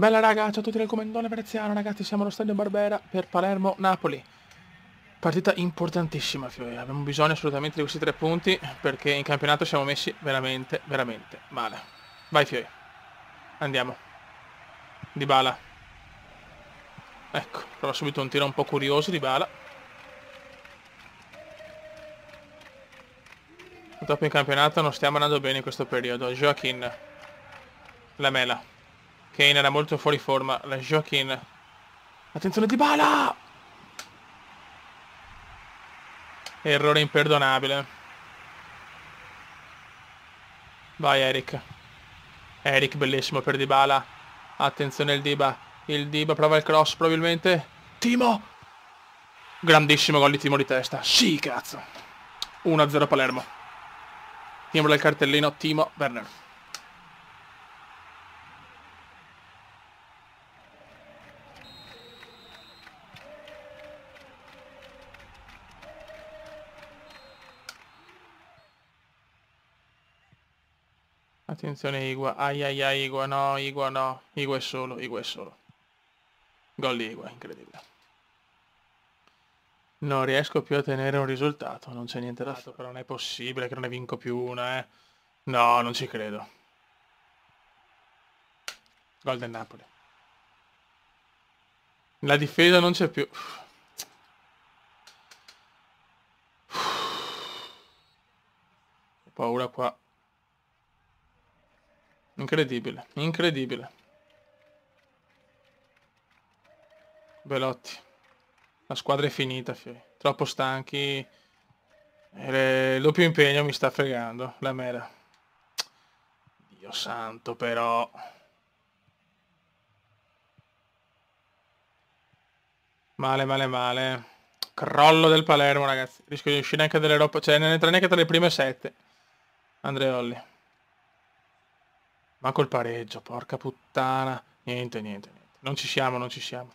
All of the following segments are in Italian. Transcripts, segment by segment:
Bella raga, ciao a tutti del Comendone Veneziano, ragazzi, siamo allo stadio Barbera per Palermo-Napoli. Partita importantissima, Fiori. Abbiamo bisogno assolutamente di questi 3 punti perché in campionato siamo messi veramente, veramente male. Vai, Fiori. Andiamo. Dybala. Ecco, prova subito un tiro un po' curioso, Dybala. Purtroppo in campionato non stiamo andando bene in questo periodo. Joaquin. Lamela. Kane era molto fuori forma. La Joaquin. Attenzione, Dybala! Errore imperdonabile. Vai, Eric. Eric, bellissimo per Dybala. Attenzione il Diba. Il Diba prova il cross, probabilmente. Timo! Grandissimo gol di Timo di testa. Sì, cazzo. 1-0 Palermo. Timbra il cartellino, Timo Werner. Attenzione Igua. Ai ai ai Igua, no, Igua no. Igua è solo, Igua è solo. Gol di Igua, incredibile. Non riesco più a tenere un risultato, non c'è niente da fare. Però non è possibile che non ne vinco più una, eh. No, non ci credo. Gol del Napoli. La difesa non c'è più. Ho paura qua. Incredibile, incredibile. Belotti. La squadra è finita, Fiori. Troppo stanchi. Il doppio impegno mi sta fregando. La mera. Dio santo, però. Male, male, male. Crollo del Palermo, ragazzi. Rischio di uscire anche dall'Europa. Cioè, non entra neanche tra le prime 7. Andreolli. Ma col pareggio, porca puttana. Niente, niente, niente. Non ci siamo, non ci siamo.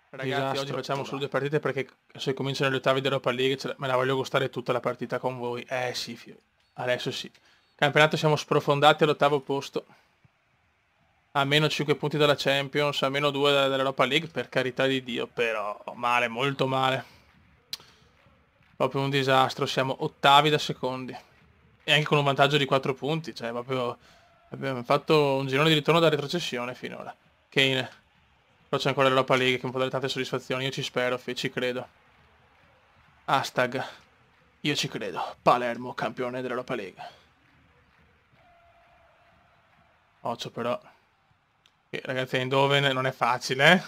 Ragazzi, disastro. Oggi facciamo solo 2 partite perché se cominciano le ottavi di Europa League me la voglio gustare tutta la partita con voi. Sì, Fiori. Adesso sì. Campionato siamo sprofondati all'8° posto. A meno 5 punti dalla Champions, a meno 2 dall'Europa League, per carità di Dio, però male, molto male. Proprio un disastro, siamo ottavi da secondi. E anche con un vantaggio di 4 punti, cioè proprio abbiamo fatto un girone di ritorno da retrocessione finora. Kane, però c'è ancora l'Europa League che mi può dare tante soddisfazioni, io ci spero, ci credo. Hashtag, io ci credo, Palermo campione dell'Europa League. Occhio però. Ragazzi, Eindhoven non è facile, eh?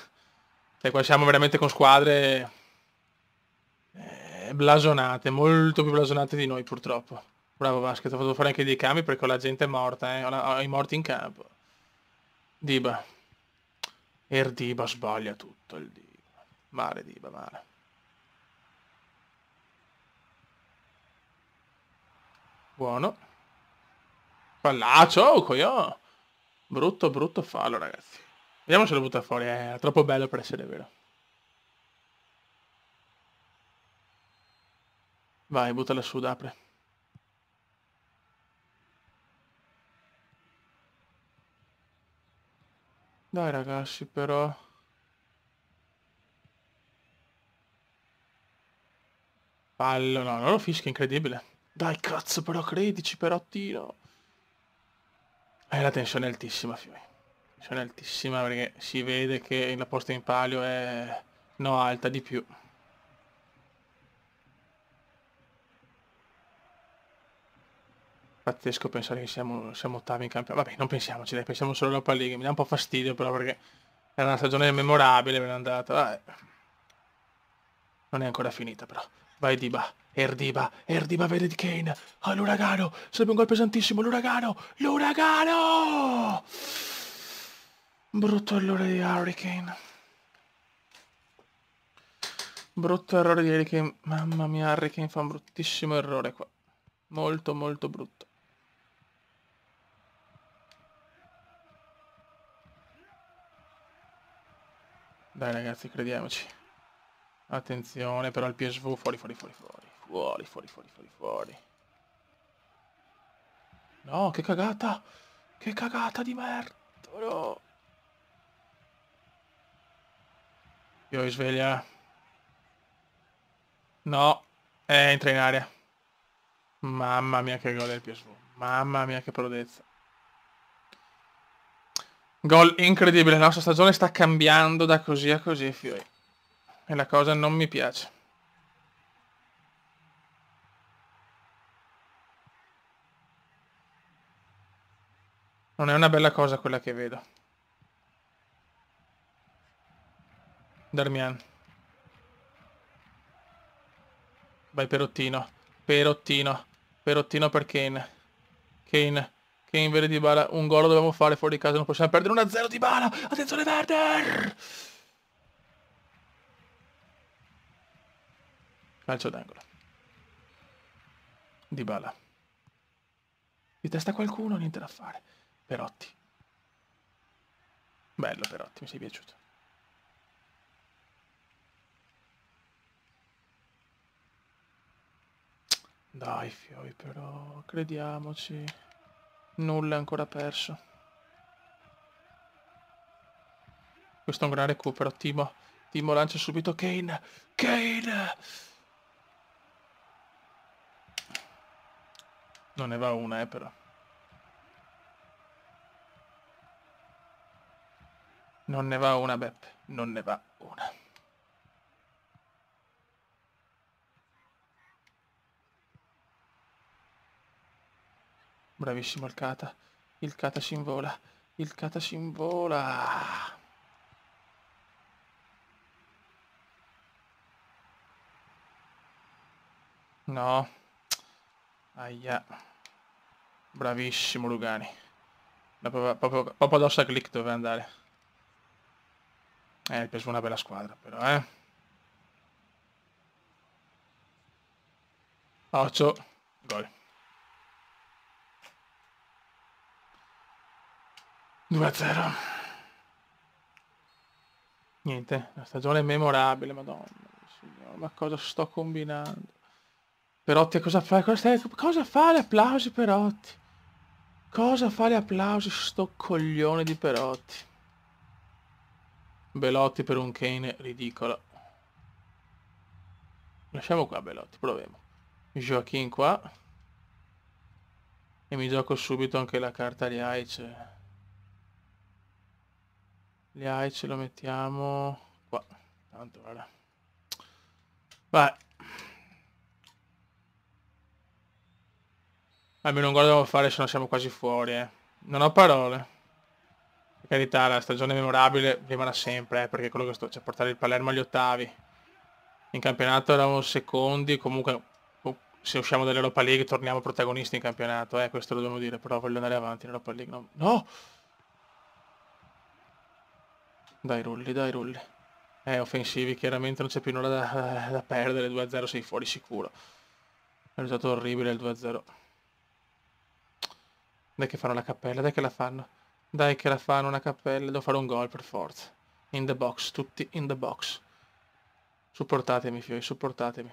Cioè, qua siamo veramente con squadre blasonate, molto più blasonate di noi purtroppo. Bravo Basket, ho fatto fare anche dei cambi perché la gente è morta, ho i morti in campo. Diba. Diba sbaglia tutto il Diba. Male Diba, male. Buono. Pallaccio, oh, coglione. Brutto, brutto fallo, ragazzi. Vediamo se lo butta fuori, è troppo bello per essere vero. Vai, buttala su, apre. Dai ragazzi, però. Fallo, no, non lo fischia, incredibile. Dai, cazzo, però credici, però tiro. La tensione è altissima, Fiori. Tensione altissima perché si vede che la posta in palio è no alta di più. Pazzesco pensare che siamo ottavi in campionato. Vabbè, non pensiamoci, dai, pensiamo solo all'Europa League. Mi dà un po' fastidio però perché era una stagione memorabile, me n'è andata. Vabbè. Non è ancora finita però. Vai Diba. Erdiba vede di Kane. Ah, l'uragano. Sarebbe un gol pesantissimo. L'uragano. L'uragano! Brutto errore di Harry Kane. Brutto errore di Harry Kane. Mamma mia, Harry Kane fa un bruttissimo errore qua. Molto, molto brutto. Dai ragazzi, crediamoci. Attenzione, però il PSV fuori, fuori, fuori, fuori. Fuori, fuori, fuori, fuori, fuori. No, che cagata! Che cagata di merda, no. Io sveglia. No, entra in aria. Mamma mia che gol del PSV. Mamma mia che prodezza. Gol incredibile, la nostra stagione sta cambiando da così a così, fioi. E la cosa non mi piace. Non è una bella cosa quella che vedo. Darmian. Vai Perottino. Perottino. Perottino per Kane. Kane. Kane vede Dybala. Un gol lo dobbiamo fare fuori casa. Non possiamo perdere 1-0 Dybala. Attenzione Werder. Calcio d'angolo. Dybala. Di testa qualcuno, niente da fare. Perotti. Bello Perotti, mi sei piaciuto. Dai fioi però, crediamoci. Nulla è ancora perso. Questo è un gran recupero, Timo. Timo lancia subito Kane. Kane! Non ne va una, però. Non ne va una, Beppe. Non ne va una. Bravissimo il Kata. Il Kata si invola. Il Kata si invola. No. Aia. Bravissimo Lugani. Proprio addosso a Glick dove andare. Il PSV è una bella squadra, però, 8. Gol. 2-0. Niente, la stagione è memorabile, madonna. Signore, ma cosa sto combinando? Perotti cosa fa? Cosa fa gli applausi Perotti? Cosa fa gli applausi sto coglione di Perotti? Belotti per un Kane ridicolo. Lasciamo qua Belotti, proviamo. Joaquin qua. E mi gioco subito anche la carta di Aice. Gli Aice lo mettiamo qua. Tanto guarda. Vai. Almeno un gol dobbiamo fare, se no siamo quasi fuori, Non ho parole. Per carità, la stagione memorabile rimarrà sempre, perché quello che sto... Cioè, portare il Palermo agli ottavi. In campionato eravamo secondi, comunque... Se usciamo dall'Europa League torniamo protagonisti in campionato, questo lo dobbiamo dire, però voglio andare avanti in Europa League. No! No! Dai rulli, dai rulli. Offensivi, chiaramente non c'è più nulla da perdere, 2-0 sei fuori sicuro. È un risultato orribile il 2-0. Dai che fanno la cappella, dai che la fanno. Dai che la fanno una cappella, devo fare un gol per forza. In the box, tutti in the box. Supportatemi fioi, supportatemi.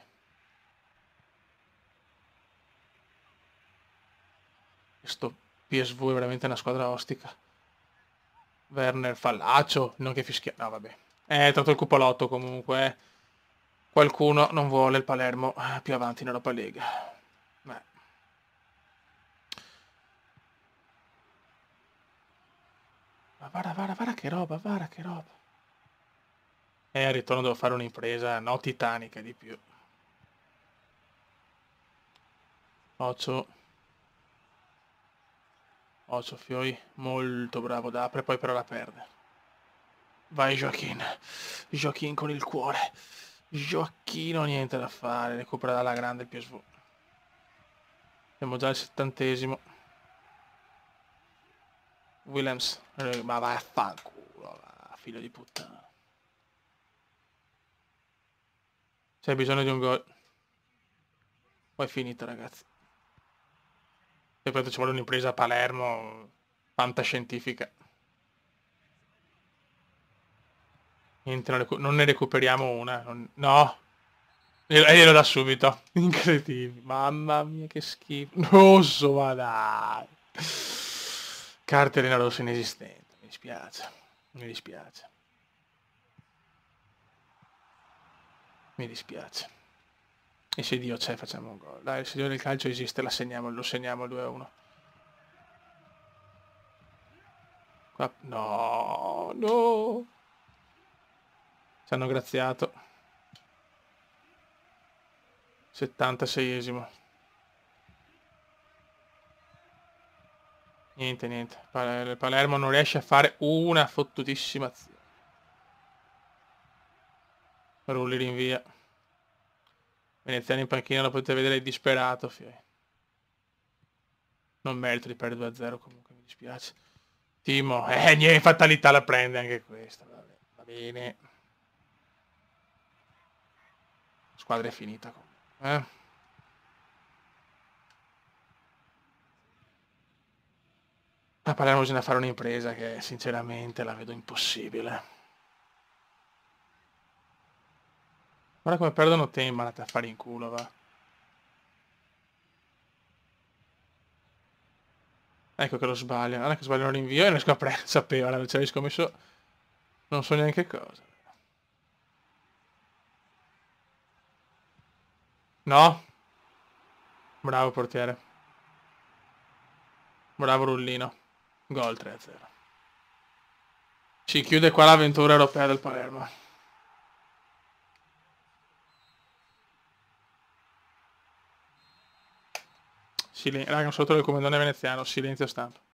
Questo PSV è veramente una squadra ostica. Werner Fallacio, non che fischia... No vabbè. È tratto il cupolotto comunque. Qualcuno non vuole il Palermo più avanti in Europa League. Ma guarda che roba, guarda che roba. Al ritorno devo fare un'impresa, no titanica di più. Occhio. Occhio Fioi, molto bravo da apre, poi però la perde. Vai Joaquin. Joaquin con il cuore. Joachino niente da fare, recupera dalla grande il PSV. Siamo già al 70°. Willems, ma vai a fanculo, figlio di puttana. C'è bisogno di un gol. Poi è finita ragazzi. E poi ci vuole un'impresa a Palermo fantascientifica. Niente, non ne recuperiamo una. No! E glielo da subito. Incredibile. Mamma mia che schifo. Rosso, ma dai. Cartellina rossa inesistente, mi dispiace, mi dispiace. Mi dispiace. E se Dio c'è facciamo un gol. Dai, il signore del calcio esiste, lo segniamo il 2-1. Qua... No, no. Ci hanno graziato. 76esimo. Niente, niente. Palermo non riesce a fare una fottutissima azione. Rulli rinvia. Veneziano in panchina lo potete vedere disperato, non merito di perdere 2-0 comunque, mi dispiace. Timo, niente, fatalità la prende anche questa, vabbè, va bene. La squadra è finita comunque, A Palermo bisogna fare un'impresa che sinceramente la vedo impossibile. Guarda come perdono tempo, andate a fare in culo, va. Ecco che lo sbaglio, guarda che sbaglio un rinvio e non riesco a prendere, sapeva, non ci avevi scommesso, non so neanche cosa. No? Bravo portiere. Bravo Rullino. Gol 3-0. Si chiude qua l'avventura europea del Palermo. Raga, sotto il comandante veneziano, silenzio stampa.